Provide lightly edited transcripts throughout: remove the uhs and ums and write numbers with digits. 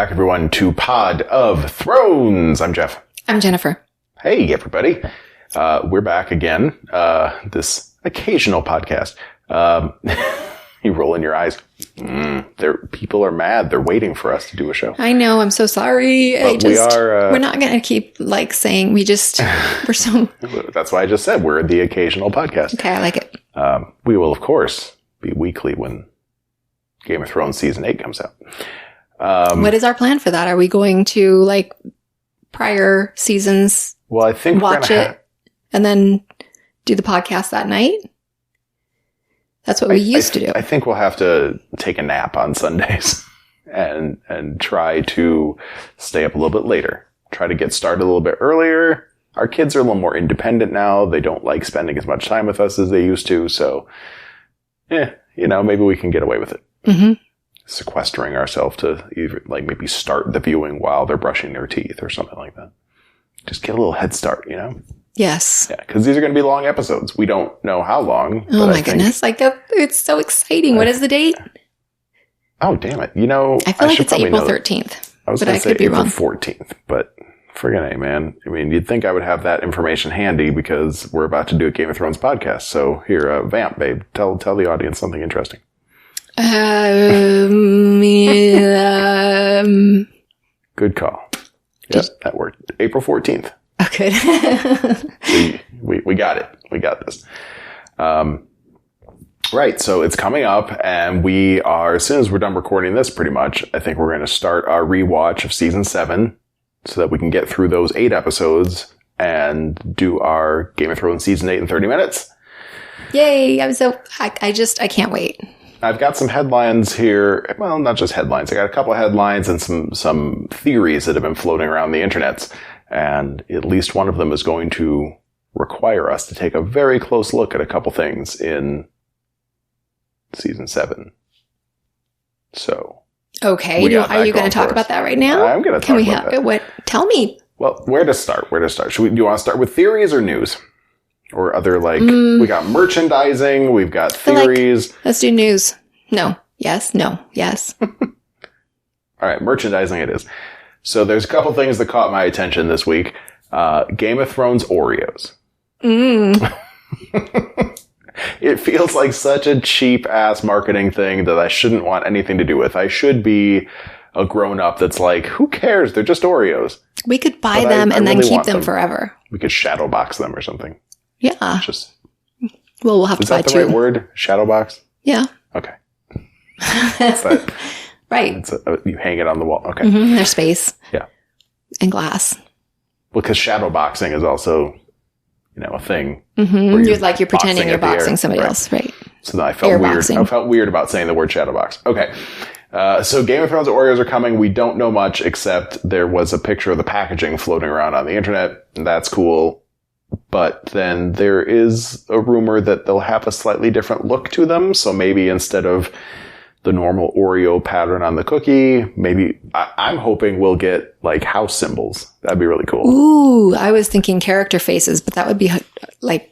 back, everyone, to Pod of Thrones. I'm Jeff. I'm Jennifer. Hey, everybody. We're back again. This occasional podcast. You rolling your eyes. People are mad. They're waiting for us to do a show. I know. I'm so sorry. We're not going to keep saying we're so. That's why I just said we're the occasional podcast. Okay, I like it. We will, of course, be weekly when Game of Thrones Season 8 comes out. What is our plan for that? Are we going to prior seasons? Well, I think watch it and then do the podcast that night. That's what we used to do. I think we'll have to take a nap on Sundays and try to stay up a little bit later. Try to get started a little bit earlier. Our kids are a little more independent now. They don't like spending as much time with us as they used to. So, maybe we can get away with it. Mm-hmm. Sequestering ourselves to either maybe start the viewing while they're brushing their teeth or something like that. Just get a little head start, Yes. Yeah, because these are going to be long episodes. We don't know how long. Oh my goodness. It's so exciting. What is the date? Oh, damn it. I feel like it's April 13th. I was going to say April 14th, but friggin' A, man. I mean, you'd think I would have that information handy because we're about to do a Game of Thrones podcast. So here, vamp, babe. Tell the audience something interesting. Good call. Yep, that worked. April 14th. Oh, good. So we got it. We got this. Right. So it's coming up and as soon as we're done recording this, pretty much, I think we're going to start our rewatch of season 7 so that we can get through those 8 episodes and do our Game of Thrones season 8 in 30 minutes. Yay. I can't wait. I've got some headlines here. Well, not just headlines. I got a couple of headlines and some theories that have been floating around the internets. And at least one of them is going to require us to take a very close look at a couple things in season 7. So. Okay. Are you going to talk about that right now? I'm going to talk about that. What? Tell me. Well, where to start? Do you want to start with theories or news? Or other, we got merchandising, we've got theories. Let's do news. No. Yes. No. Yes. All right. Merchandising it is. So there's a couple things that caught my attention this week. Game of Thrones Oreos. It feels like such a cheap-ass marketing thing that I shouldn't want anything to do with. I should be a grown-up that's like, who cares? They're just Oreos. We could buy them and then keep them forever. We could shadow box them or something. Yeah. We'll have to buy 2. Is that the right word? Shadow box? Yeah. Okay. Right. You hang it on the wall. Okay. Mm-hmm. There's space. Yeah. And glass. Well, because shadow boxing is also, a thing. Mm-hmm. You're pretending you're boxing somebody else. Right. So then I felt weird. Boxing. I felt weird about saying the word shadow box. Okay. So Game of Thrones Oreos are coming. We don't know much except there was a picture of the packaging floating around on the internet. And that's cool. But then there is a rumor that they'll have a slightly different look to them. So maybe instead of the normal Oreo pattern on the cookie, maybe I'm hoping we'll get house symbols. That'd be really cool. Ooh, I was thinking character faces, but that would be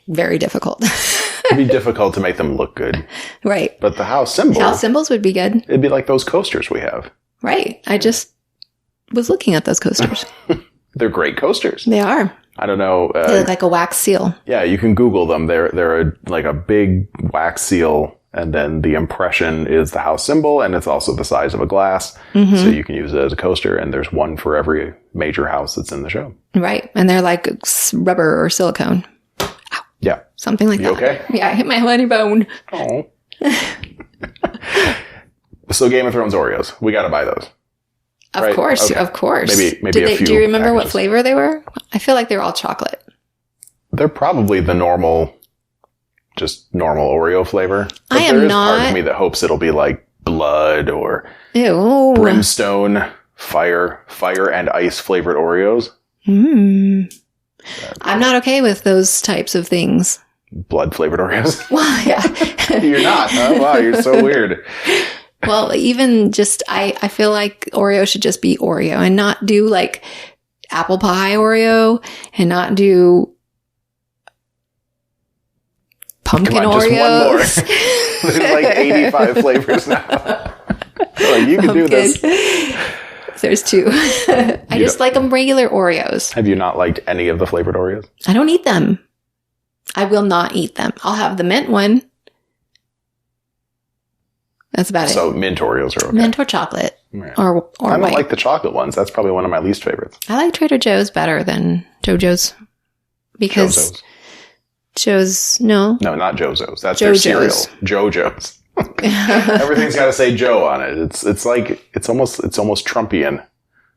very difficult. It'd be difficult to make them look good. Right. But the house symbols would be good. It'd be like those coasters we have. Right. I just was looking at those coasters. They're great coasters. They are. I don't know. They look like a wax seal. Yeah, you can Google them. They're a big wax seal, and then the impression is the house symbol, and it's also the size of a glass. Mm-hmm. So you can use it as a coaster, and there's one for every major house that's in the show. Right. And they're like rubber or silicone. Ow. Yeah. Something like that. You okay? Yeah, I hit my honey bone. Oh. So Game of Thrones Oreos. We got to buy those. Of course, okay. Of course. Maybe a few. Do you remember packages. What flavor they were? I feel like they were all chocolate. They're probably the normal Oreo flavor. But I am not. There is part of me that hopes it'll be like blood or Ew. Brimstone, fire and ice flavored Oreos. I'm not okay with those types of things. Blood flavored Oreos? Well, yeah. You're not, huh? Wow, you're so weird. Well, even just, I feel like Oreo should just be Oreo and not do apple pie Oreo and not do pumpkin Oreos. Just one more. There's 85 flavors now. You can do this. There's two. I just like them regular Oreos. Have you not liked any of the flavored Oreos? I don't eat them. I will not eat them. I'll have the mint one. That's about it. So mint Oreos are okay. Mint or chocolate. Yeah. Or I don't white. like the chocolate ones. That's probably one of my least favorites. I like Trader Joe's better than JoJo's. Because Joe's, no. No, not JoJo's. That's their cereal. JoJo's. Everything's got to say Joe on it. It's like, it's almost Trumpian.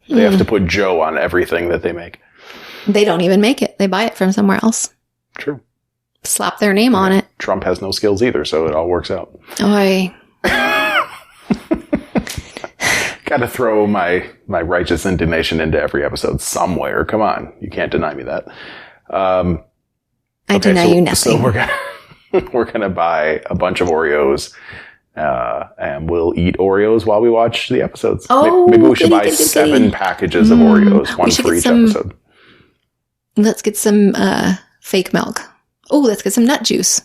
They have to put Joe on everything that they make. They don't even make it. They buy it from somewhere else. True. Slap their name on it. Trump has no skills either, so it all works out. Got to throw my righteous indignation into every episode somewhere. Come on. You can't deny me that. I deny you nothing. So we're gonna buy a bunch of Oreos, and we'll eat Oreos while we watch the episodes. Oh, maybe we should buy 7 packages of Oreos, one for each episode. Let's get some fake milk. Oh, let's get some nut juice.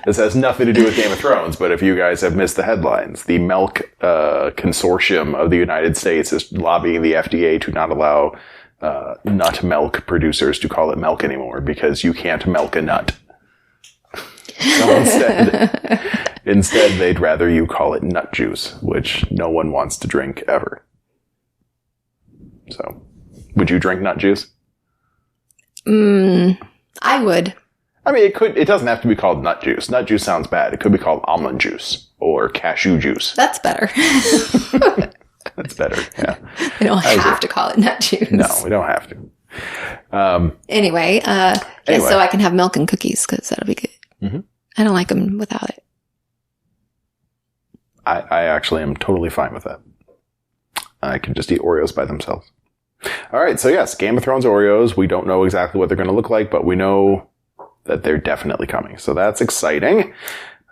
This has nothing to do with Game of Thrones, but if you guys have missed the headlines, the Milk Consortium of the United States is lobbying the FDA to not allow nut milk producers to call it milk anymore because you can't milk a nut. So instead, they'd rather you call it nut juice, which no one wants to drink ever. So, would you drink nut juice? I would. I mean, it doesn't have to be called nut juice. Nut juice sounds bad. It could be called almond juice or cashew juice. That's better. That's better, yeah. We don't have to call it nut juice. No, we don't have to. Anyway, so I can have milk and cookies because that'll be good. Mm-hmm. I don't like them without it. I actually am totally fine with that. I can just eat Oreos by themselves. All right, so yes, Game of Thrones Oreos. We don't know exactly what they're going to look like, but we know that they're definitely coming. So that's exciting.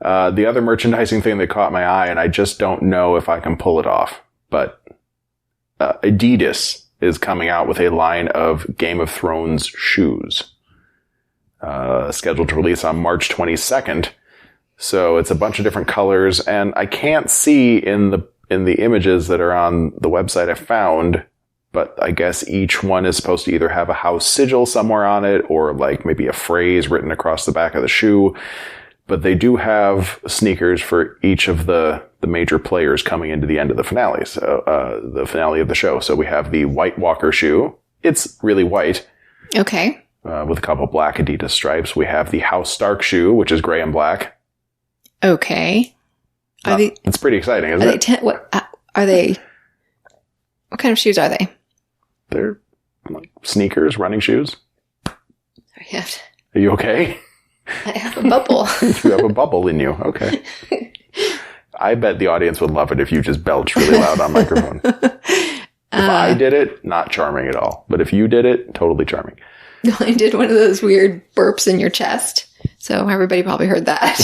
The other merchandising thing that caught my eye, and I just don't know if I can pull it off, but Adidas is coming out with a line of Game of Thrones shoes, scheduled to release on March 22nd. So it's a bunch of different colors, and I can't see in the images that are on the website I found, but I guess each one is supposed to either have a house sigil somewhere on it or like maybe a phrase written across the back of the shoe. But they do have sneakers for each of the major players coming into the end of the finale. So, the finale of the show. So we have the White Walker shoe. It's really white. Okay. With a couple black Adidas stripes. We have the House Stark shoe, which is gray and black. Okay. It's pretty exciting, isn't it? What kind of shoes are they? They're like sneakers, running shoes. Are you okay? I have a bubble. You have a bubble in you. Okay. I bet the audience would love it if you just belched really loud on microphone. If I did it, not charming at all. But if you did it, totally charming. I did one of those weird burps in your chest. So everybody probably heard that.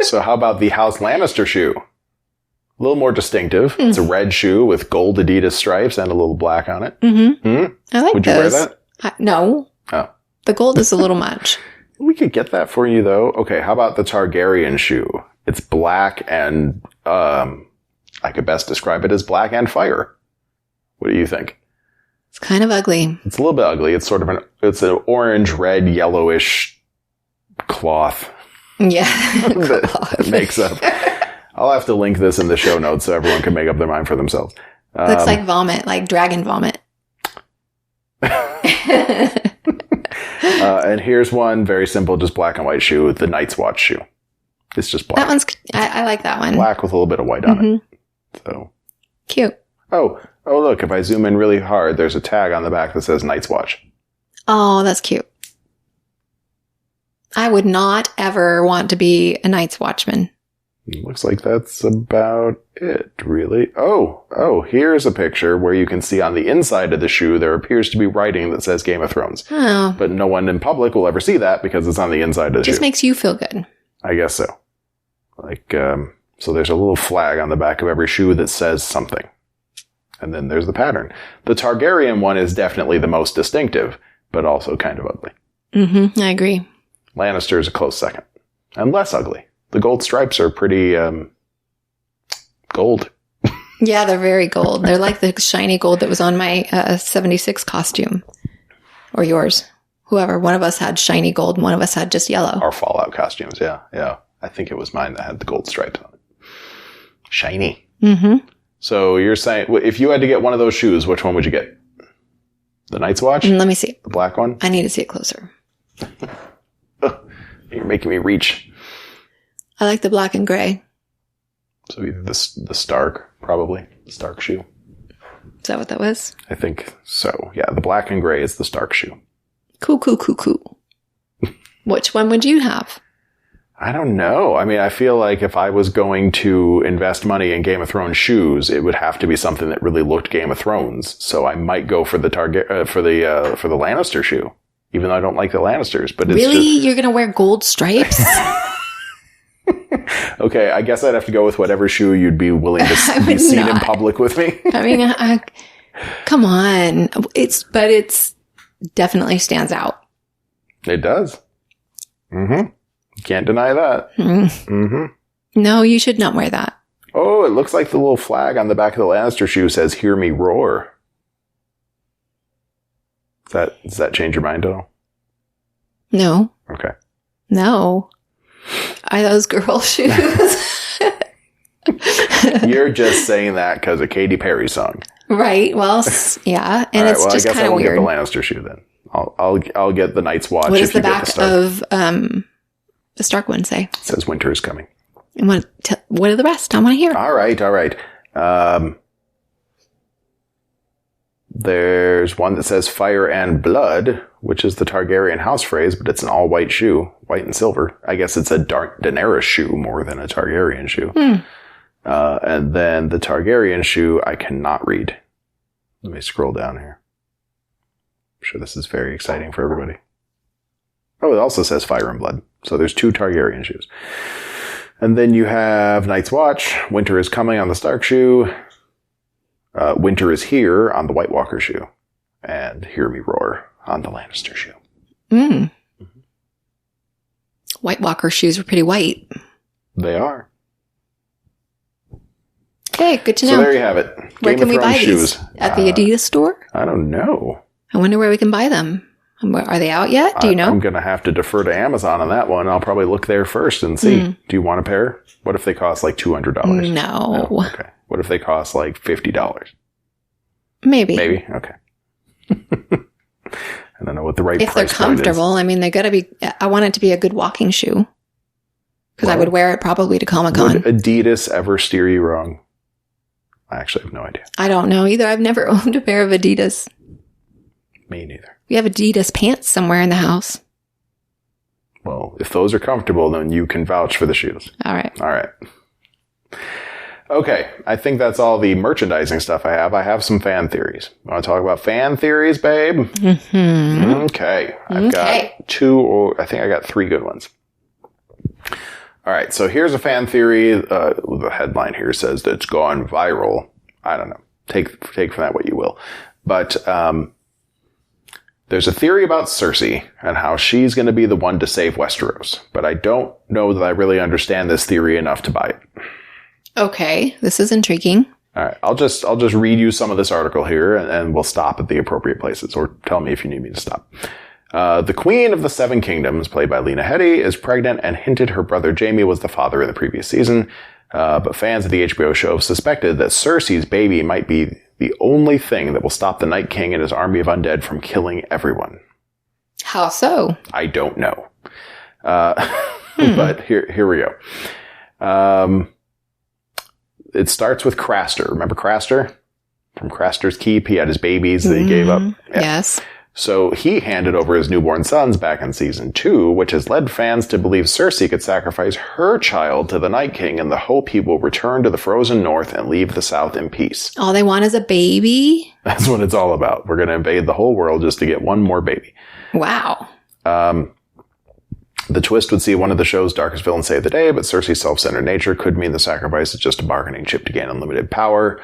So how about the House Lannister shoe? A little more distinctive. It's a red shoe with gold Adidas stripes and a little black on it. Mm-hmm. I like Would those. you wear that? No. Oh. The gold is a little much. We could get that for you, though. Okay, how about the Targaryen shoe? It's black and, I could best describe it as black and fire. What do you think? It's kind of ugly. It's a little bit ugly. It's sort of it's an orange, red, yellowish cloth. Yeah. that makes up. I'll have to link this in the show notes so everyone can make up their mind for themselves. Looks like vomit, like dragon vomit. And here's one very simple, just black and white shoe, the Night's Watch shoe. It's just black. That one's, I like that one. Black with a little bit of white on it. So cute. Oh, look, if I zoom in really hard, there's a tag on the back that says Night's Watch. Oh, that's cute. I would not ever want to be a Night's Watchman. Looks like that's about it, really. Oh, here's a picture where you can see on the inside of the shoe there appears to be writing that says Game of Thrones. Oh. But no one in public will ever see that because it's on the inside of the shoe. Just makes you feel good. I guess so. Like, so there's a little flag on the back of every shoe that says something. And then there's the pattern. The Targaryen one is definitely the most distinctive, but also kind of ugly. Mm-hmm, I agree. Lannister is a close second. And less ugly. The gold stripes are pretty, gold. Yeah, they're very gold. They're like the shiny gold that was on my 76 costume. Or yours. Whoever. One of us had shiny gold, and one of us had just yellow. Our Fallout costumes, yeah. I think it was mine that had the gold stripes on it. Shiny. Mm-hmm. So you're saying, if you had to get one of those shoes, which one would you get? The Night's Watch? Let me see. The black one? I need to see it closer. You're making me reach. I like the black and gray. So either the Stark, probably. The Stark shoe. Is that what that was? I think so. Yeah, the black and gray is the Stark shoe. Cool. Which one would you have? I don't know. I mean, I feel like if I was going to invest money in Game of Thrones shoes, it would have to be something that really looked Game of Thrones. So I might go for the for the Lannister shoe, even though I don't like the Lannisters. But it's really, you're gonna wear gold stripes? Okay, I guess I'd have to go with whatever shoe you'd be willing to be seen in public with me. I mean, come on. It's definitely stands out. It does. Mm-hmm. Can't deny that. Mm-hmm. No, you should not wear that. Oh, it looks like the little flag on the back of the Lannister shoe says, "Hear me roar." Does that change your mind at all? No. Okay. No. Are those girl shoes? You're just saying that because of Katy Perry's song. Right. Well, yeah. And it's just kind of weird. Get the Lannister shoe then. I'll get the Night's Watch. What does the back of the Stark one say? It says winter is coming. And what are the rest? I want to hear. All right. There's one that says fire and blood, which is the Targaryen house phrase, but it's an all white shoe, white and silver. I guess it's a dark Daenerys shoe more than a Targaryen shoe. And then the Targaryen shoe, I cannot read. Let me scroll down here. I'm sure this is very exciting for everybody. Oh, it also says fire and blood. So there's 2 Targaryen shoes. And then you have Night's Watch, winter is coming on the Stark shoe. Winter is here on the White Walker shoe. And Hear Me Roar on the Lannister shoe. Mm-hmm. White Walker shoes are pretty white. They are. Okay, good to know. So there you have it. Where can we buy these? At the Adidas store? I don't know. I wonder where we can buy them. Are they out yet? Do you know? I'm going to have to defer to Amazon on that one. I'll probably look there first and see. Do you want a pair? What if they cost like $200? No. Okay. What if they cost like $50? Maybe. Okay. I don't know what the right if price they're comfortable. I mean, they got to be. I want it to be a good walking shoe because I would wear it probably to Comic-Con. Would Adidas ever steer you wrong? I actually have no idea. I don't know either. I've never owned a pair of Adidas. Me neither. We have Adidas pants somewhere in the house. Well, if those are comfortable, then you can vouch for the shoes. All right. Okay, I think that's all the merchandising stuff I have. I have some fan theories. Want to talk about fan theories, babe? Mm-hmm. Okay. I've got 2, or I think I got 3 good ones. All right, so here's a fan theory. The headline here says that it's gone viral. I don't know. Take from that what you will. But there's a theory about Cersei and how she's going to be the one to save Westeros. But I don't know that I really understand this theory enough to buy it. Okay, this is intriguing. All right, I'll just read you some of this article here, and we'll stop at the appropriate places, or tell me if you need me to stop. The Queen of the Seven Kingdoms, played by Lena Headey, is pregnant and hinted her brother Jaime was the father in the previous season. But fans of the HBO show have suspected that Cersei's baby might be the only thing that will stop the Night King and his army of undead from killing everyone. How so? I don't know. But here we go. It starts with Craster. Remember Craster? From Craster's Keep, he had his babies that he gave up. Yeah. Yes. So he handed over his newborn sons back in season 2, which has led fans to believe Cersei could sacrifice her child to the Night King in the hope he will return to the frozen north and leave the south in peace. All they want is a baby? That's what it's all about. We're going to invade the whole world just to get one more baby. Wow. The twist would see one of the show's darkest villains save the day, but Cersei's self-centered nature could mean the sacrifice is just a bargaining chip to gain unlimited power.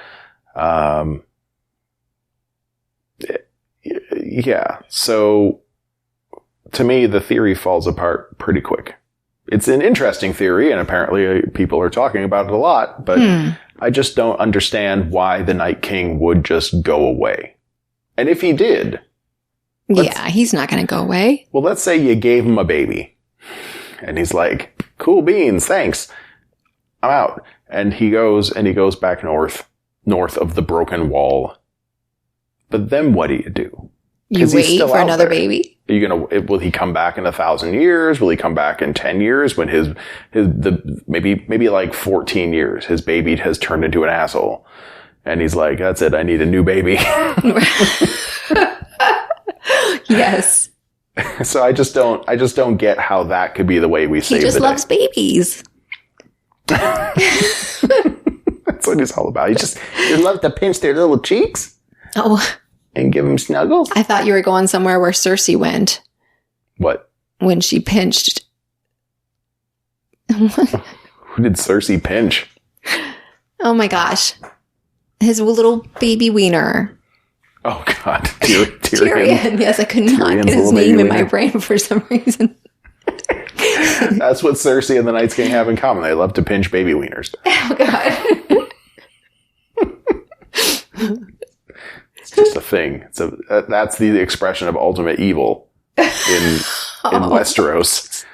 Yeah. So to me, the theory falls apart pretty quick. It's an interesting theory, and apparently people are talking about it a lot, but I just don't understand why the Night King would just go away. And if he did... he's not going to go away. Well, let's say you gave him a baby. And he's like, cool beans, thanks. I'm out. And he goes back north of the broken wall. But then what do you do? You wait for another baby? Are you will he come back in 1,000 years? Will he come back in 10 years when maybe like 14 years, his baby has turned into an asshole. And he's like, that's it. I need a new baby. Yes. So I just don't get how that could be the way we save the day. He just loves babies. That's what he's all about. He just loves to pinch their little cheeks. Oh. And give them snuggles. I thought you were going somewhere where Cersei went. What? When she pinched. Who did Cersei pinch? Oh my gosh. His little baby wiener. Oh God. Tyrion. Tyrion. Yes, I could not get his name in my brain for some reason. That's what Cersei and the Night's King have in common. They love to pinch baby wieners. Oh God. It's just a thing. That's the expression of ultimate evil in Westeros.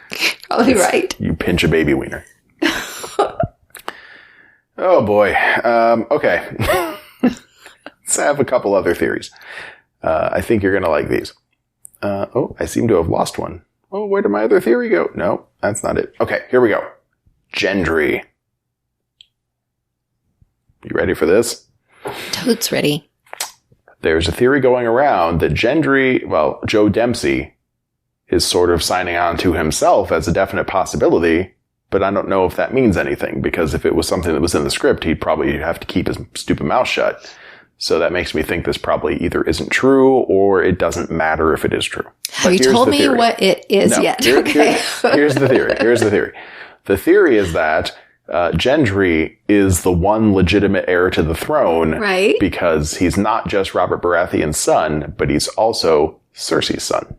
Probably right. You pinch a baby wiener. Oh boy. Okay. Let's have a couple other theories. I think you're going to like these. I seem to have lost one. Oh, where did my other theory go? No, that's not it. Okay, here we go. Gendry. You ready for this? Totes ready. There's a theory going around that Joe Dempsey is sort of signing on to himself as a definite possibility, but I don't know if that means anything, because if it was something that was in the script, he'd probably have to keep his stupid mouth shut. So that makes me think this probably either isn't true or it doesn't matter if it is true. Have you told me what it is yet? Okay. Here's the theory. The theory is that Gendry is the one legitimate heir to the throne. Right. Because he's not just Robert Baratheon's son, but he's also Cersei's son.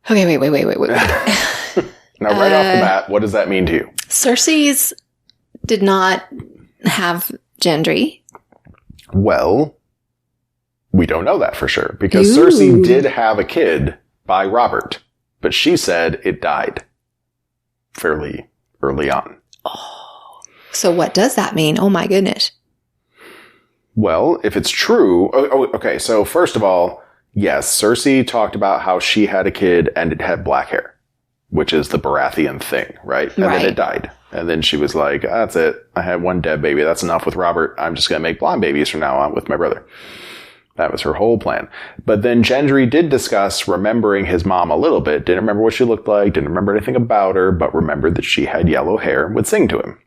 Okay, wait. Now, right off the bat, what does that mean to you? Cersei's did not have Gendry. Well, we don't know that for sure, because Cersei did have a kid by Robert, but she said it died fairly early on. Oh. So what does that mean? Oh my goodness. Well, if it's true... okay, so first of all, yes, Cersei talked about how she had a kid and it had black hair, which is the Baratheon thing, right? And then it died. And then she was like, that's it. I had one dead baby. That's enough with Robert. I'm just going to make blonde babies from now on with my brother. That was her whole plan. But then Gendry did discuss remembering his mom a little bit. Didn't remember what she looked like. Didn't remember anything about her, but remembered that she had yellow hair and would sing to him.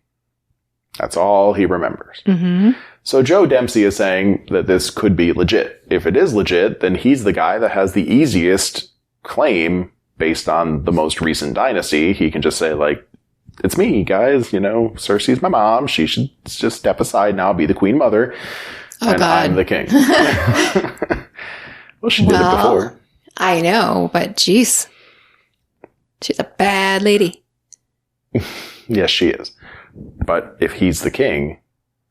That's all he remembers. Mm-hmm. So Joe Dempsey is saying that this could be legit. If it is legit, then he's the guy that has the easiest claim based on the most recent dynasty. He can just say, like, it's me, guys. Cersei's my mom. She should just step aside now, be the queen mother. Oh, and God. I'm the king. Well, she did it before. I know, but geez. She's a bad lady. Yes, she is. But if he's the king,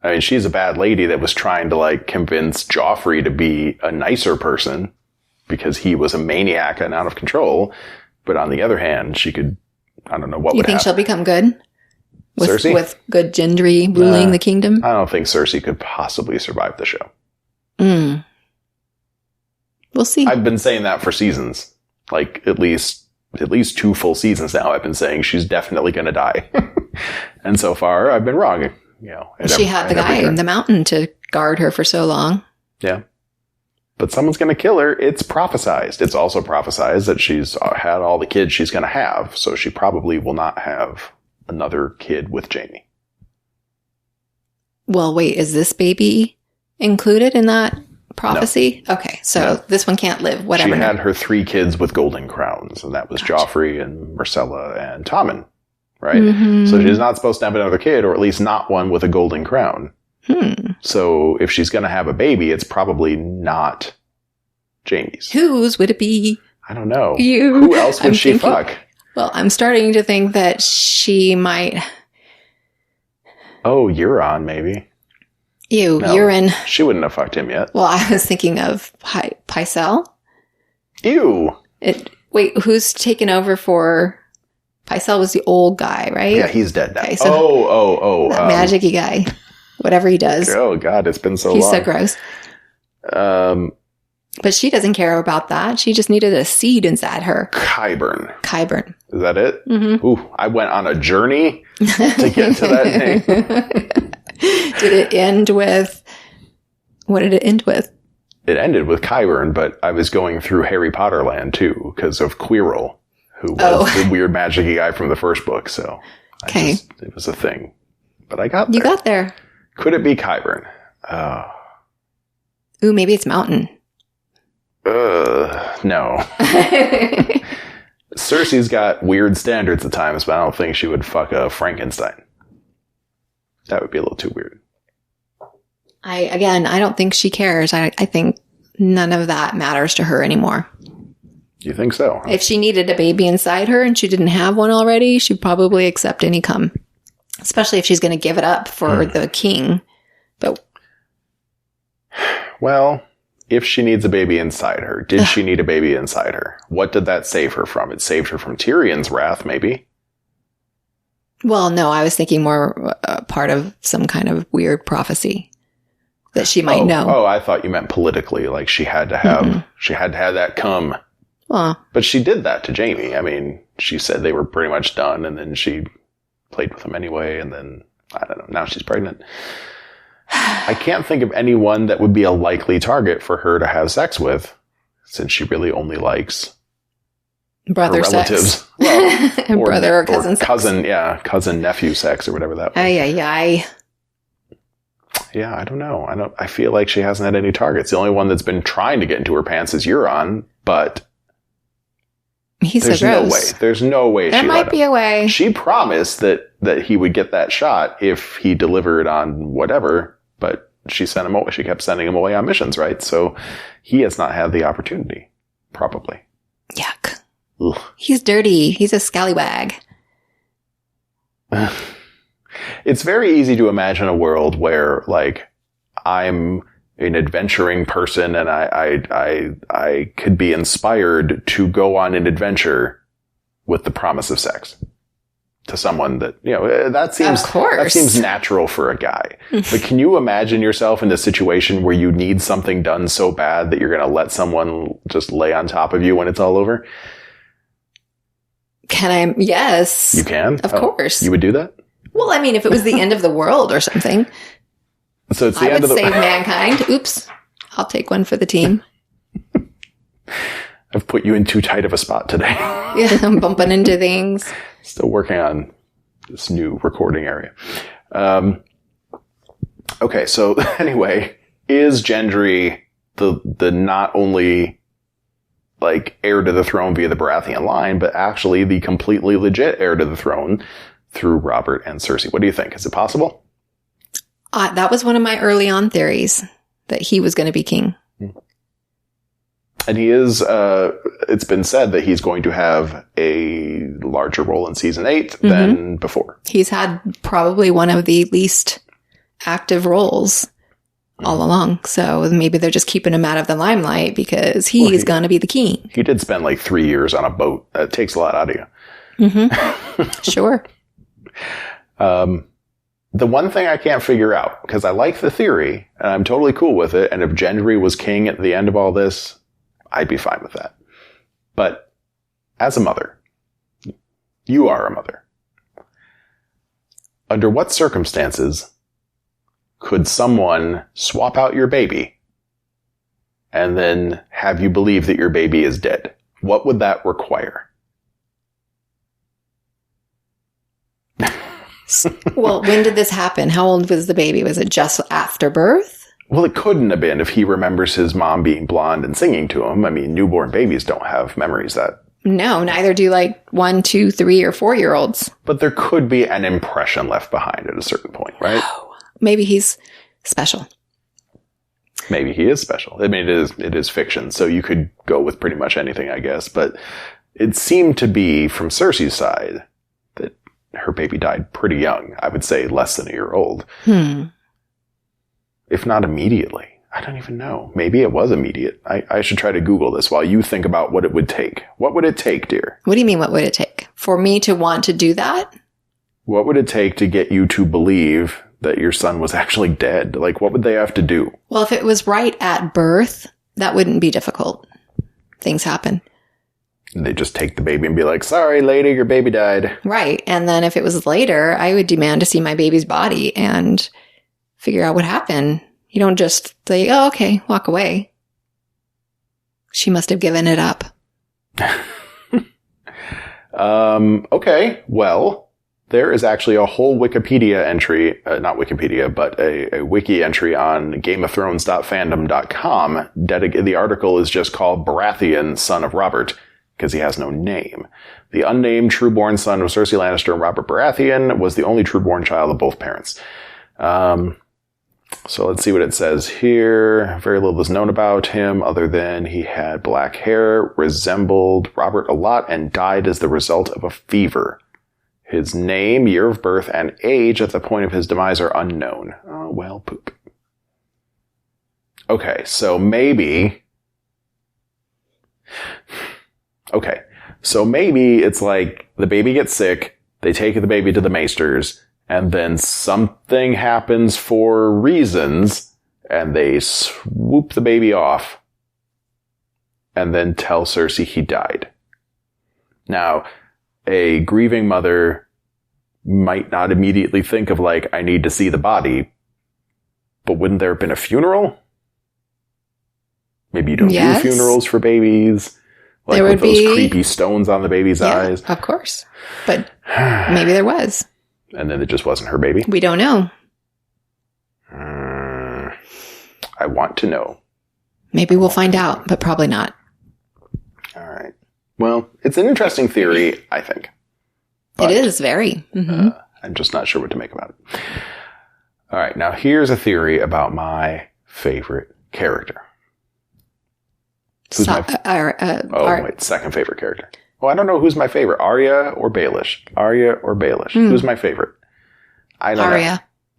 I mean, she's a bad lady that was trying to, convince Joffrey to be a nicer person because he was a maniac and out of control. But on the other hand, she could... I don't know what would happen. You think she'll become good? Cersei? With good Gendry ruling the kingdom? I don't think Cersei could possibly survive the show. We'll see. I've been saying that for seasons. At least 2 full seasons now I've been saying she's definitely going to die. And so far, I've been wrong. She had the guy in the mountain to guard her for so long. Yeah. But someone's going to kill her. It's prophesized. It's also prophesized that she's had all the kids she's going to have. So she probably will not have another kid with Jaime. Well, wait, is this baby included in that prophecy? No. Okay, so this one can't live, whatever. She had her 3 kids with golden crowns, and that was Joffrey and Myrcella and Tommen, right? Mm-hmm. So she's not supposed to have another kid, or at least not one with a golden crown. So if she's going to have a baby, it's probably not Jaime's. Whose would it be? I don't know. You. Who else would she fuck? Well, I'm starting to think that she might Oh, Euron, maybe. Ew, No, urine. She wouldn't have fucked him yet. Well, I was thinking of Pycelle. Ew. Wait, who's taken over for... Pycelle was the old guy, right? Yeah, he's dead now. Okay, so that magic-y guy. Whatever he does. Oh, God, it's been so long. He's so gross. But she doesn't care about that. She just needed a seed inside her. Qyburn. Is that it? Mm-hmm. Ooh, I went on a journey to get to that name. Did it end with... What did it end with? It ended with Qyburn, but I was going through Harry Potter land, too, because of Quirrell, who was the weird magic guy from the first book, so it was a thing. But I got there. You got there. Could it be Qyburn? Ooh, maybe it's Mountain. No. Cersei's got weird standards at times, but I don't think she would fuck a Frankenstein. That would be a little too weird. I don't think she cares. I think none of that matters to her anymore. You think so? If she needed a baby inside her and she didn't have one already, she'd probably accept any cum. Especially if she's going to give it up for the king. But well, if she needs a baby inside her, did she need a baby inside her? What did that save her from? It saved her from Tyrion's wrath, maybe. Well, no, I was thinking more part of some kind of weird prophecy that she might know. Oh, I thought you meant politically, like she had to have that cum. Well, but she did that to Jaime. I mean, she said they were pretty much done, and then she played with him anyway, and then, I don't know, now she's pregnant. I can't think of anyone that would be a likely target for her to have sex with, since she really only likes brother her relatives. Sex. Well, brother or cousin sex. Cousin nephew sex or whatever that was. Yeah, I don't know. I feel like she hasn't had any targets. The only one that's been trying to get into her pants is Euron, but there's so gross. There's no way there might be a way. She promised that he would get that shot if he delivered on whatever, but she sent him away. She kept sending him away on missions, right? So he has not had the opportunity, probably. Yuck. Ugh. He's dirty. He's a scallywag. It's very easy to imagine a world where, like, I'm an adventuring person and I could be inspired to go on an adventure with the promise of sex to someone that, you know, that seems natural for a guy. But can you imagine yourself in a situation where you need something done so bad that you're going to let someone just lay on top of you when it's all over? Can I? Yes. You can? Of course. You would do that? Well, I mean, if it was the end of the world or something. So it's the end of the... I would save mankind. Oops. I'll take one for the team. I've put you in too tight of a spot today. Yeah, I'm bumping into things. Still working on this new recording area. Okay, so anyway, is Gendry the not only, like, heir to the throne via the Baratheon line, but actually the completely legit heir to the throne through Robert and Cersei? What do you think? Is it possible? That was one of my early on theories, that he was going to be king. And he is, it's been said that he's going to have a larger role in season 8 than before. He's had probably one of the least active roles all along. So maybe they're just keeping him out of the limelight because he's going to be the king. He did spend like 3 years on a boat. That takes a lot out of you. Sure. The one thing I can't figure out, because I like the theory and I'm totally cool with it, and if Gendry was king at the end of all this, I'd be fine with that. But as a mother, you are a mother. Under what circumstances could someone swap out your baby and then have you believe that your baby is dead? What would that require? Well, when did this happen? How old was the baby? Was it just after birth? Well, it couldn't have been if he remembers his mom being blonde and singing to him. I mean, newborn babies don't have memories that... No, neither do like 1, 2, 3, or 4-year-olds. But there could be an impression left behind at a certain point, right? Oh, maybe he's special. Maybe he is special. I mean, it is fiction, so you could go with pretty much anything, I guess. But it seemed to be, from Cersei's side, that her baby died pretty young. I would say less than a year old. If not immediately. I don't even know. Maybe it was immediate. I should try to Google this while you think about what it would take. What would it take, dear? What do you mean, what would it take? For me to want to do that? What would it take to get you to believe that your son was actually dead? Like, what would they have to do? Well, if it was right at birth, that wouldn't be difficult. Things happen. And they just take the baby and be like, sorry, lady, your baby died. Right. And then if it was later, I would demand to see my baby's body and figure out what happened. You don't just say, oh, okay, walk away. She must have given it up. Okay, well, there is actually a whole Wikipedia entry, not Wikipedia, but a wiki entry on GameOfThrones.fandom.com. The article is just called Baratheon, Son of Robert, because he has no name. The unnamed trueborn son of Cersei Lannister and Robert Baratheon was the only trueborn child of both parents. So let's see what it says here. Very little is known about him other than he had black hair, resembled Robert a lot, and died as the result of a fever. His name, year of birth, and age at the point of his demise are unknown. Oh, well, poop. Okay, so maybe it's like the baby gets sick, they take the baby to the maesters, and then something happens for reasons, and they swoop the baby off, and then tell Cersei he died. Now, a grieving mother might not immediately think of, like, I need to see the body, but wouldn't there have been a funeral? Maybe you don't do funerals for babies. Like there with those creepy stones on the baby's eyes. Of course. But maybe there was. And then it just wasn't her baby? We don't know. I want to know. Maybe we'll find out, but probably not. All right. Well, it's an interesting theory, I think. But, it is very. Mm-hmm. I'm just not sure what to make about it. All right. Now, here's a theory about my favorite character. Who's second favorite character. Well, I don't know who's my favorite. Arya or Baelish? Who's my favorite? I don't know.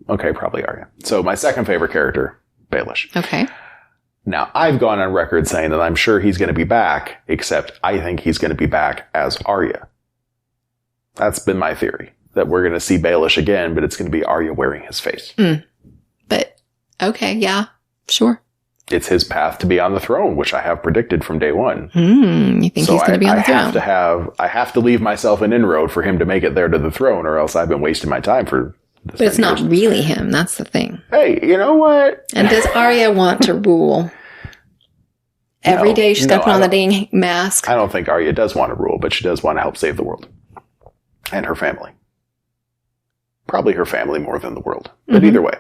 Okay, probably Arya. So my second favorite character, Baelish. Okay. Now, I've gone on record saying that I'm sure he's going to be back, except I think he's going to be back as Arya. That's been my theory. That we're going to see Baelish again, but it's going to be Arya wearing his face. But, okay, yeah, sure. It's his path to be on the throne, which I have predicted from day one. You think he's going to be on the throne? I have to leave myself an inroad for him to make it there to the throne, or else I've been wasting my time for this. But it's not really him. That's the thing. Hey, you know what? And does Arya want to rule? Every day she's got to put on the dang mask. I don't think Arya does want to rule, but she does want to help save the world. And her family. Probably her family more than the world. But either way.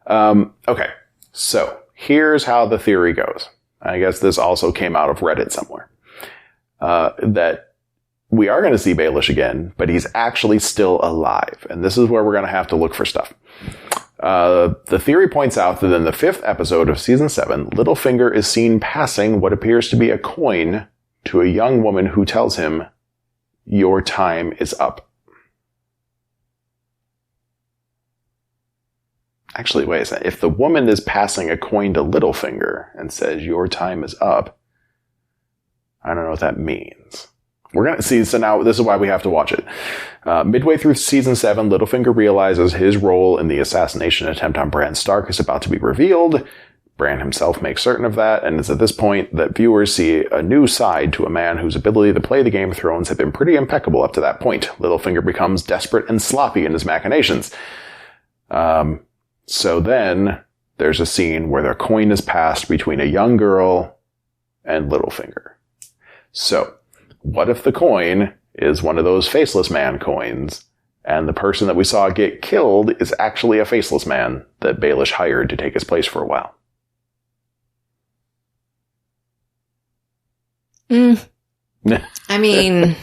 Okay, so here's how the theory goes. I guess this also came out of Reddit somewhere. That we are going to see Baelish again, but he's actually still alive. And this is where we're going to have to look for stuff. The theory points out that in the 5th episode of season 7, Littlefinger is seen passing what appears to be a coin to a young woman who tells him, "Your time is up." Actually, wait a second. If the woman is passing a coin to Littlefinger and says, "Your time is up," I don't know what that means. We're going to see. So now this is why we have to watch it. Midway through season 7, Littlefinger realizes his role in the assassination attempt on Bran Stark is about to be revealed. Bran himself makes certain of that, and it's at this point that viewers see a new side to a man whose ability to play the Game of Thrones had been pretty impeccable up to that point. Littlefinger becomes desperate and sloppy in his machinations. So then there's a scene where the coin is passed between a young girl and Littlefinger. So what if the coin is one of those faceless man coins, and the person that we saw get killed is actually a faceless man that Baelish hired to take his place for a while? I mean,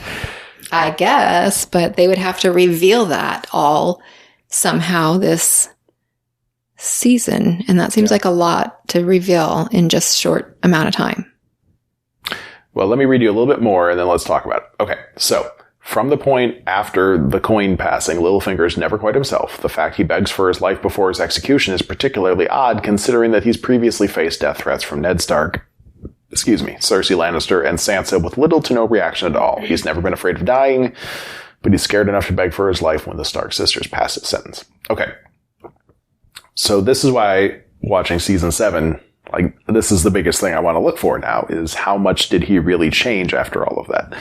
I guess, but they would have to reveal that all somehow this season, and that seems like a lot to reveal in just a short amount of time. Well, let me read you a little bit more, and then let's talk about it. Okay, so From the point after the coin passing, Littlefinger is never quite himself. The fact he begs for his life before his execution is particularly odd, considering that he's previously faced death threats from Ned Stark, Cersei Lannister, and Sansa with little to no reaction at all. He's never been afraid of dying, but he's scared enough to beg for his life when the Stark sisters pass his sentence. Okay. So this is why watching season 7, like, this is the biggest thing I want to look for now, is how much did he really change after all of that?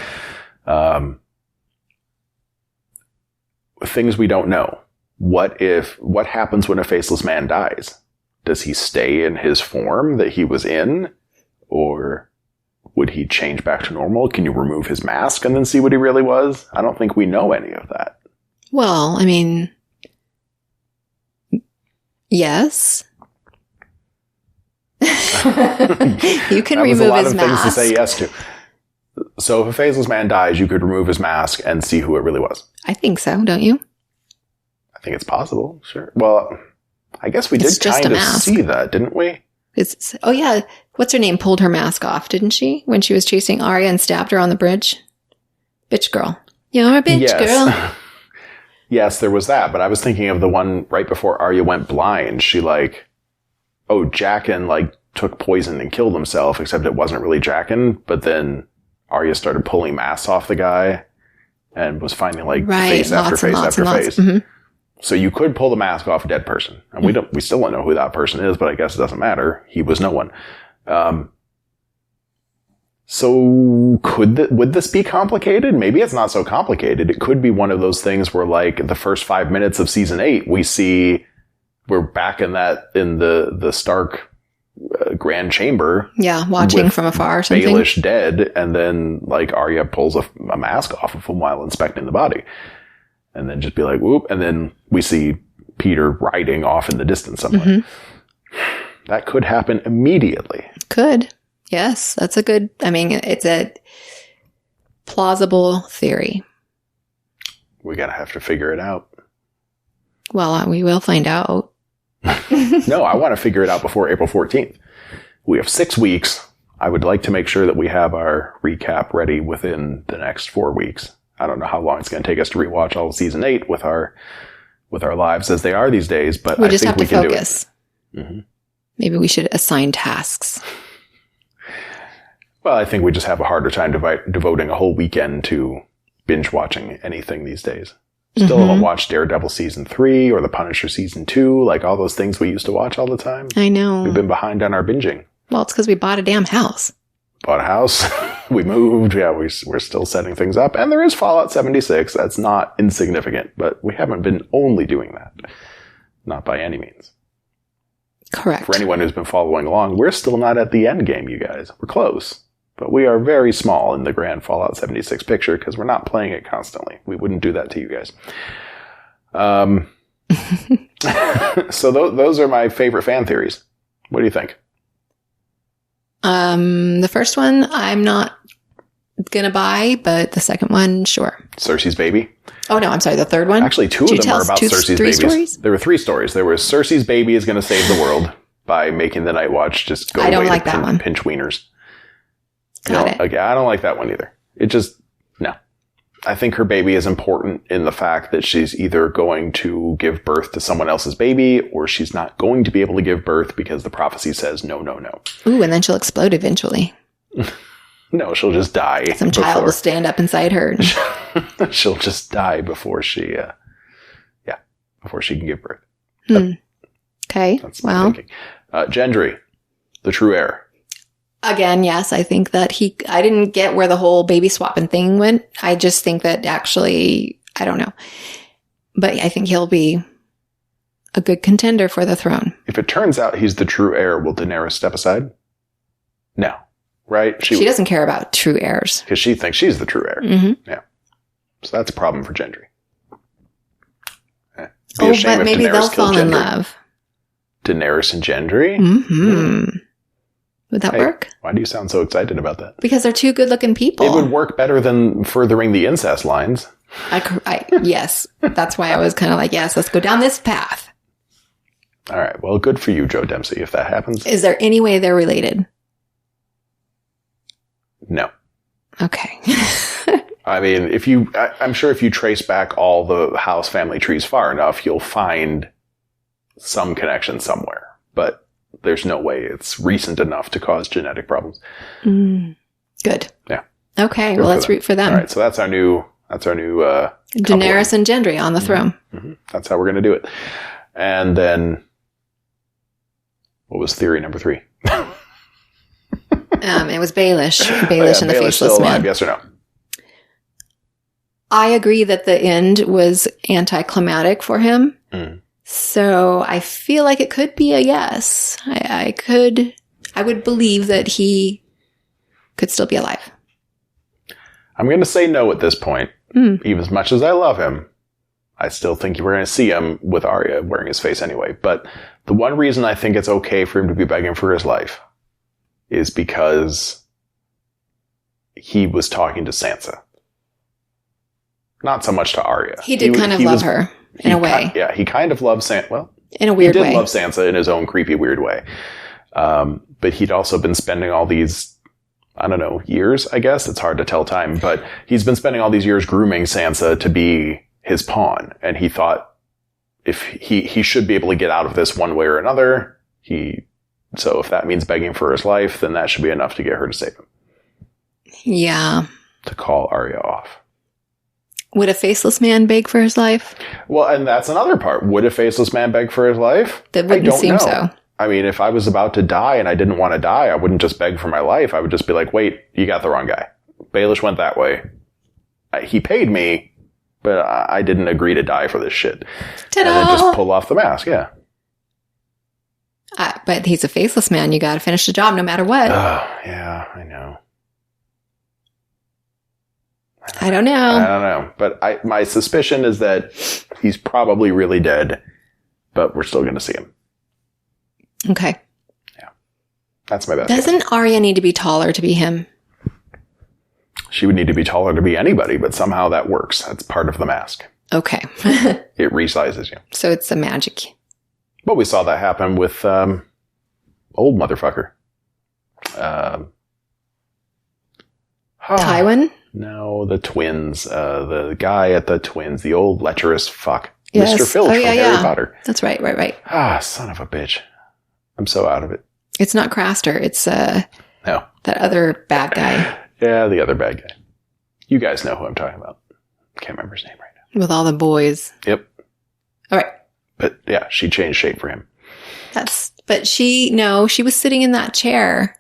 Things we don't know. What happens when a faceless man dies? Does he stay in his form that he was in? Or would he change back to normal? Can you remove his mask and then see what he really was? I don't think we know any of that. Well, I mean, yes. You can remove his mask. That was a lot of things to say yes to. So if a faceless man dies, you could remove his mask and see who it really was. I think so, don't you? I think it's possible, sure. Well, I guess we did kind of see that, didn't we? Oh, yeah. What's her name pulled her mask off, didn't she? When she was chasing Arya and stabbed her on the bridge? Bitch girl. You're a bitch girl. Yes, there was that. But I was thinking of the one right before Arya went blind. She Jaqen took poison and killed himself, except it wasn't really Jaqen. But then Arya started pulling masks off the guy and was finding face after face after face. Mm-hmm. So you could pull the mask off a dead person. And we still don't know who that person is, but I guess it doesn't matter. He was no one. So would this be complicated? Maybe it's not so complicated. It could be one of those things where the first 5 minutes of season 8, we're back in the Stark Grand Chamber. Yeah. Watching from afar or something. Baelish dead. And then Arya pulls a mask off of him while inspecting the body. And then just be like, whoop. And then we see Petyr riding off in the distance somewhere. Mm-hmm. That could happen immediately. Could. Yes. That's it's a plausible theory. We're going to have to figure it out. Well, we will find out. No, I want to figure it out before April 14th. We have 6 weeks. I would like to make sure that we have our recap ready within the next 4 weeks. I don't know how long it's going to take us to rewatch all of season 8 with our lives as they are these days, but I think we can focus. Do it. Mm-hmm. Maybe we should assign tasks. Well, I think we just have a harder time devoting a whole weekend to binge watching anything these days. Still haven't watched Daredevil season 3 or The Punisher season 2, all those things we used to watch all the time. I know. We've been behind on our binging. Well, it's because we bought a damn house. Bought a house. We moved. Yeah, we're still setting things up. And there is Fallout 76. That's not insignificant, but we haven't been only doing that. Not by any means. Correct. For anyone who's been following along, we're still not at the end game, you guys. We're close. But we are very small in the grand Fallout 76 picture because we're not playing it constantly. We wouldn't do that to you guys. So those are my favorite fan theories. What do you think? The first one, I'm not gonna buy, but the second one, sure. Cersei's baby? Oh, no, I'm sorry, the third one? Actually, two of them are about Cersei's babies. Stories? There were 3 stories. There was Cersei's baby is going to save the world by making the Night Watch just go away to pinch wieners. Got it. Okay, I don't like that one either. No. I think her baby is important in the fact that she's either going to give birth to someone else's baby or she's not going to be able to give birth because the prophecy says no, no, no. Ooh, and then she'll explode eventually. No, she'll just die. Some child will stand up inside her. She'll just die before she can give birth. Okay. That's my thinking. Gendry, the true heir. Again, yes, I think that I didn't get where the whole baby swapping thing went. I just think that actually, I don't know. But I think he'll be a good contender for the throne. If it turns out he's the true heir, will Daenerys step aside? No. Right? She doesn't care about true heirs. Because she thinks she's the true heir. Mm-hmm. Yeah. So that's a problem for Gendry. But maybe they'll fall in love. Daenerys and Gendry? Mm-hmm. Would that work? Why do you sound so excited about that? Because they're two good-looking people. It would work better than furthering the incest lines. Yes. That's why I was kind of like, yes, let's go down this path. All right. Well, good for you, Joe Dempsey, if that happens. Is there any way they're related? No. Okay. I mean, I'm sure if you trace back all the house family trees far enough, you'll find some connection somewhere. But there's no way it's recent enough to cause genetic problems. Good. Yeah. Okay. Well, let's root for them. All right. So that's our new Daenerys and Gendry on the throne. Mm-hmm. That's how we're going to do it. And then, what was theory number 3? It was Baelish. Baelish and the Baelish Faceless still alive, Man. yes or no? I agree that the end was anticlimactic for him. So I feel like it could be a yes. I would believe that he could still be alive. I'm going to say no at this point. Even as much as I love him, I still think we're going to see him with Arya wearing his face anyway. But the one reason I think it's okay for him to be begging for his life is because he was talking to Sansa. Not so much to Arya. He did kind of love her in a way. He kind of loved Sansa. Well, in a weird way. He did love Sansa in his own creepy, weird way. But he'd also been spending all these, I don't know, years, I guess. It's hard to tell time. But he's been spending all these years grooming Sansa to be his pawn. And he thought if he should be able to get out of this one way or another. So if that means begging for his life, then that should be enough to get her to save him. Yeah. To call Arya off. Would a faceless man beg for his life? Well, and that's another part. Would a faceless man beg for his life? That wouldn't seem so. I mean, if I was about to die and I didn't want to die, I wouldn't just beg for my life. I would just be like, wait, you got the wrong guy. Baelish went that way. He paid me, but I didn't agree to die for this shit. Ta-da! And then just pull off the mask, yeah. But he's a faceless man. You got to finish the job no matter what. Oh, yeah, I know. I don't know. But my suspicion is that he's probably really dead, but we're still going to see him. Okay. Yeah. That's my best Doesn't guess. Arya need to be taller to be him? She would need to be taller to be anybody, but somehow that works. That's part of the mask. Okay. It resizes you. So it's a magic. Well, we saw that happen with old motherfucker. Tywin? No, the twins. The guy at the twins. The old lecherous fuck. Yes. Mr. Filch from Harry Potter. That's right. Son of a bitch. I'm so out of it. It's not Craster. It's no. that other bad guy. Yeah, the other bad guy. You guys know who I'm talking about. Can't remember his name right now. With all the boys. Yep. All right. But yeah, she changed shape for him. But she was sitting in that chair.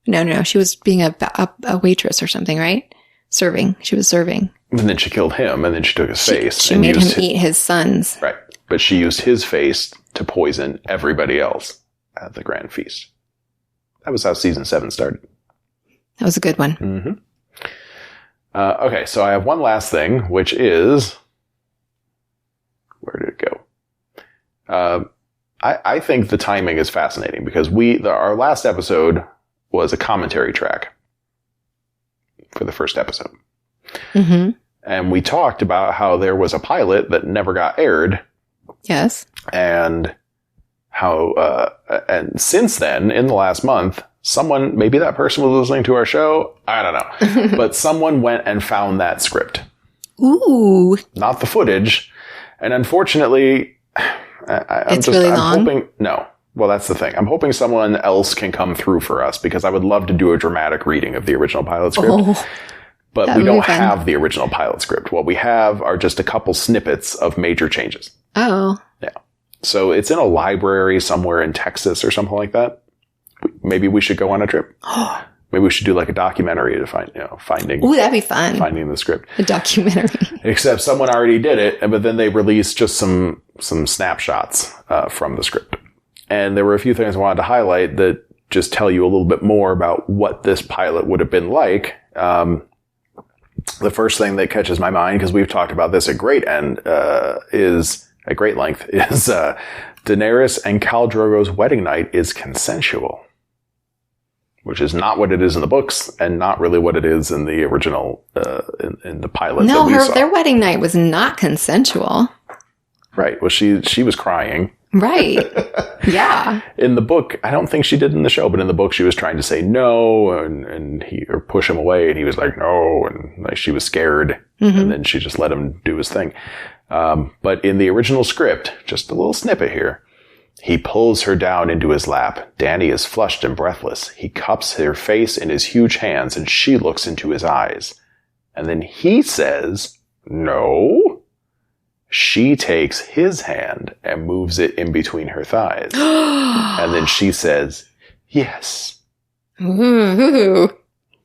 No, she was being a waitress or something, right? Serving. She was serving. And then she killed him, and then she took his face. She made him eat his sons. Right. But she used his face to poison everybody else at the grand feast. That was how season 7 started. That was a good one. Mm-hmm. Okay, so I have one last thing, which is... Where did it go? I think the timing is fascinating because our last episode was a commentary track for the first episode. Mm-hmm. And we talked about how there was a pilot that never got aired. Yes. And how, and since then, in the last month, someone, maybe that person was listening to our show, I don't know, but someone went and found that script. Ooh. Not the footage. And unfortunately, I'm hoping, no. Well, that's the thing. I'm hoping someone else can come through for us because I would love to do a dramatic reading of the original pilot script. Oh, but we don't have the original pilot script. What we have are just a couple snippets of major changes. Oh. Yeah. So it's in a library somewhere in Texas or something like that. Maybe we should go on a trip. Maybe we should do like a documentary to finding. Ooh, that'd be fun. Finding the script. A documentary. Except someone already did it, but then they released just some snapshots from the script. And there were a few things I wanted to highlight that just tell you a little bit more about what this pilot would have been like. The first thing that catches my mind, because we've talked about this at great length, is Daenerys and Khal Drogo's wedding night is consensual. Which is not what it is in the books, and not really what it is in the original, in the pilot that we saw. Their wedding night was not consensual. Right. Well, she was crying, Right. Yeah. In the book, I don't think she did in the show, but in the book, she was trying to say no or push him away, and he was like, no, and like she was scared, and then she just let him do his thing. But in the original script, just a little snippet here, he pulls her down into his lap. Dany is flushed and breathless. He cups her face in his huge hands, and she looks into his eyes. And then he says, no. She takes his hand and moves it in between her thighs. And then she says, yes. Ooh.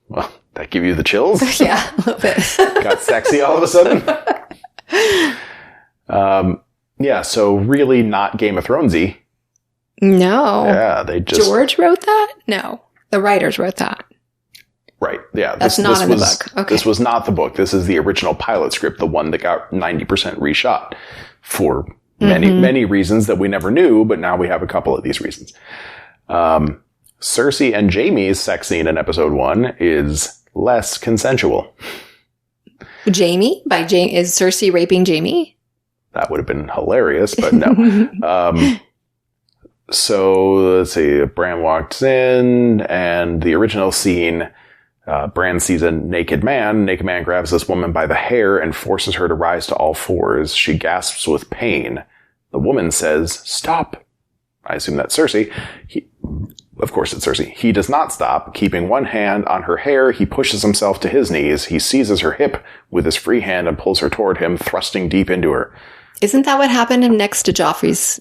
Well, that give you the chills? Yeah, a little bit. Got sexy all of a sudden? Yeah, so really not Game of Thronesy. No. Yeah, they just... George wrote that? No. The writers wrote that. Right, yeah. That's not in the book. Okay. This was not the book. This is the original pilot script, the one that got 90% reshot for many reasons that we never knew, but now we have a couple of these reasons. Cersei and Jaime's sex scene in episode 1 is less consensual. Jaime? Is Cersei raping Jaime? That would have been hilarious, but no. So, let's see. Bran walks in, and the original scene, Bran sees a naked man. Naked man grabs this woman by the hair and forces her to rise to all fours. She gasps with pain. The woman says, stop. I assume that's Cersei. Of course it's Cersei. He does not stop. Keeping one hand on her hair, he pushes himself to his knees. He seizes her hip with his free hand and pulls her toward him, thrusting deep into her. Isn't that what happened next to Joffrey's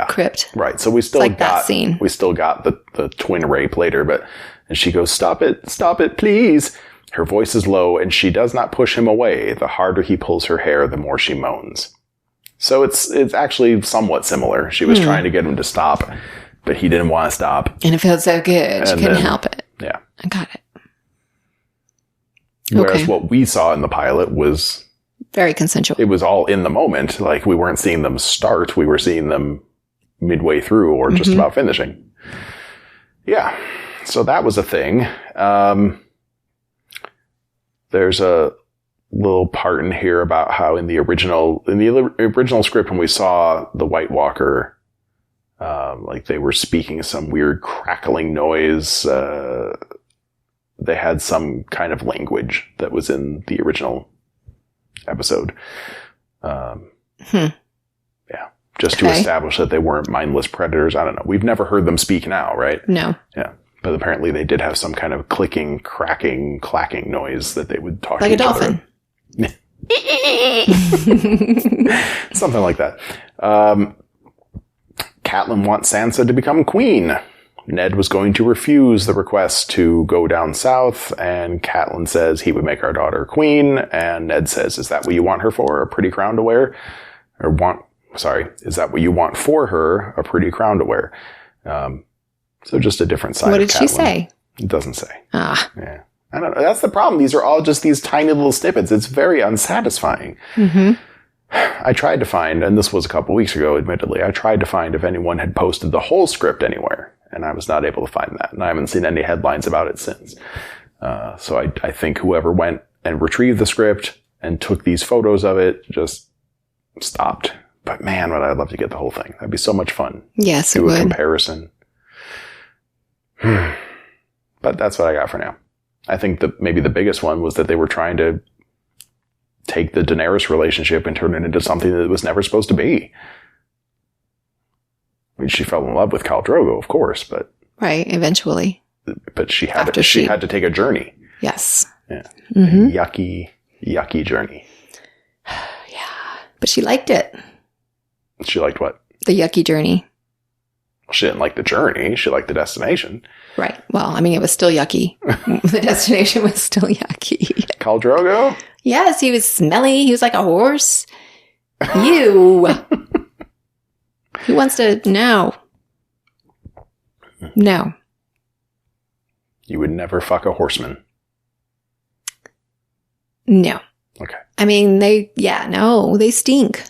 crypt? Right. So we still got that scene. We still got the twin rape later, and she goes, stop it, please. Her voice is low, and she does not push him away. The harder he pulls her hair, the more she moans. So it's actually somewhat similar. She was trying to get him to stop, but he didn't want to stop. And it felt so good. She couldn't help it. Yeah. I got it. Whereas what we saw in the pilot was... very consensual. It was all in the moment. Like, we weren't seeing them start. We were seeing them midway through or just about finishing. Yeah. So that was a thing. There's a little part in here about how in the original script, when we saw the White Walker, like they were speaking some weird crackling noise. They had some kind of language that was in the original episode. Yeah. Just to establish that they weren't mindless predators. I don't know. We've never heard them speak now, right? No. Yeah. But apparently they did have some kind of clicking, cracking, clacking noise that they would talk like to each other. Like a dolphin. Something like that. Catelyn wants Sansa to become queen. Ned was going to refuse the request to go down south, and Catelyn says he would make our daughter queen, and Ned says, is that what you want her for? A pretty crown to wear? Is that what you want for her? A pretty crown to wear? So just a different side of Catelyn. What did she say? It doesn't say. Yeah. I don't know. That's the problem. These are all just these tiny little snippets. It's very unsatisfying. I tried to find, and this was a couple weeks ago, admittedly, I tried to find if anyone had posted the whole script anywhere, and I was not able to find that, and I haven't seen any headlines about it since. So I think whoever went and retrieved the script and took these photos of it just stopped. But man, would I love to get the whole thing. That'd be so much fun. Yes, it would. Do a comparison. But that's what I got for now. I think maybe the biggest one was that they were trying to take the Daenerys relationship and turn it into something that it was never supposed to be. I mean, she fell in love with Khal Drogo, of course, but... Right, eventually. But she had to take a journey. Yes. Yeah. A yucky journey. Yeah. But she liked it. She liked what? The yucky journey. She didn't like the journey. She liked the destination. Right. Well, I mean, it was still yucky. The destination was still yucky. Khal Drogo? Yes, he was smelly. He was like a horse. You. Who wants to... No. No. You would never fuck a horseman. No. Okay. I mean, they stink.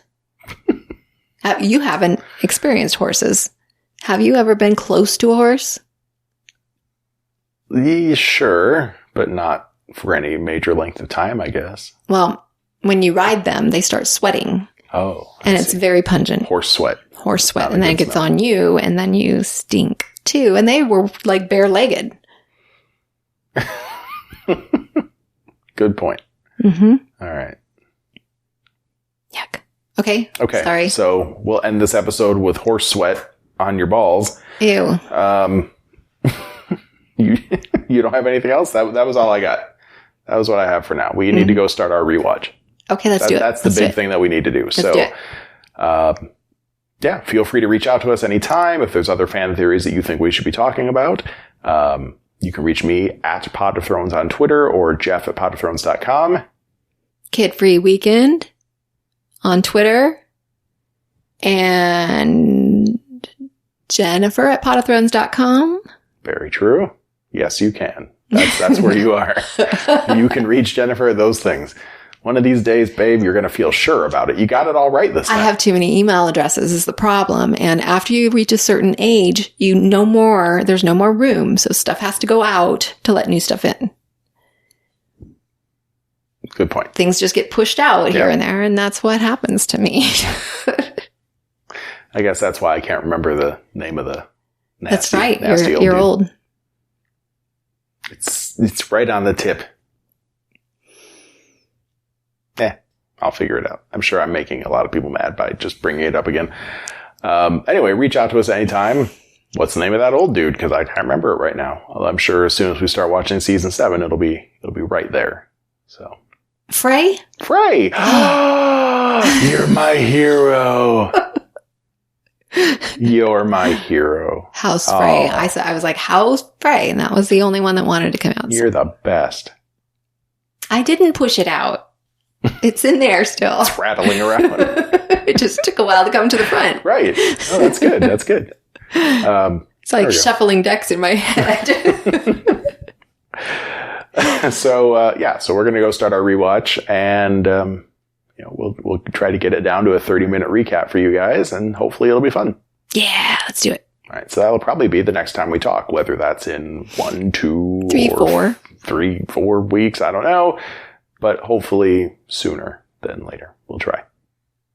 You haven't experienced horses. Have you ever been close to a horse? Yeah, sure, but not for any major length of time, I guess. Well, when you ride them, they start sweating. Oh. And it's very pungent. Horse sweat. horse sweat, and then it gets on you, and then you stink too. And they were like bare-legged. Good point. Mm-hmm. All right. Yuck. Okay. Sorry. So we'll end this episode with horse sweat on your balls. Ew. You don't have anything else? That was all I got. That was what I have for now. We need to go start our rewatch. Okay, let's do it. That's the big thing that we need to do. Let's do it. Yeah, feel free to reach out to us anytime. If there's other fan theories that you think we should be talking about, you can reach me at Pot of Thrones on Twitter or Jeff at potofthrones.com. Kid Free Weekend on Twitter, and Jennifer at potofthrones.com. Very true. Yes, you can. That's where you are. You can reach Jennifer at those things. One of these days, babe, you're going to feel sure about it. You got it all right this time. I have too many email addresses is the problem. And after you reach a certain age, there's no more room. So stuff has to go out to let new stuff in. Good point. Things just get pushed out here and there, and that's what happens to me. I guess that's why I can't remember the name of the nasty, that's right. Nasty You're old. It's right on the tip. I'll figure it out. I'm sure I'm making a lot of people mad by just bringing it up again. Anyway, reach out to us anytime. What's the name of that old dude? Because I can't remember it right now. I'm sure as soon as we start watching season 7, it'll be right there. So Frey. You're my hero. You're my hero. House Frey. I was like, House Frey, and that was the only one that wanted to come out. You're the best. I didn't push it out. It's in there still. It's rattling around. It just took a while to come to the front. Right. Oh, that's good. That's good. It's like shuffling decks in my head. So we're going to go start our rewatch, and we'll try to get it down to a 30-minute recap for you guys, and hopefully it'll be fun. Yeah, let's do it. All right. So that'll probably be the next time we talk, whether that's in 1, 2, 3, 4 weeks. I don't know. But hopefully sooner than later. We'll try.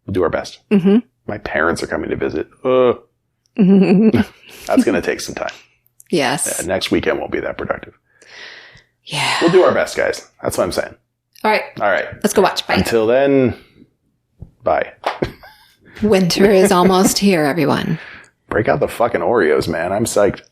We'll do our best. Mm-hmm. My parents are coming to visit. That's going to take some time. Yes. Next weekend won't be that productive. Yeah. We'll do our best, guys. That's what I'm saying. All right. Let's go watch. Bye. Until then, bye. Winter is almost here, everyone. Break out the fucking Oreos, man. I'm psyched.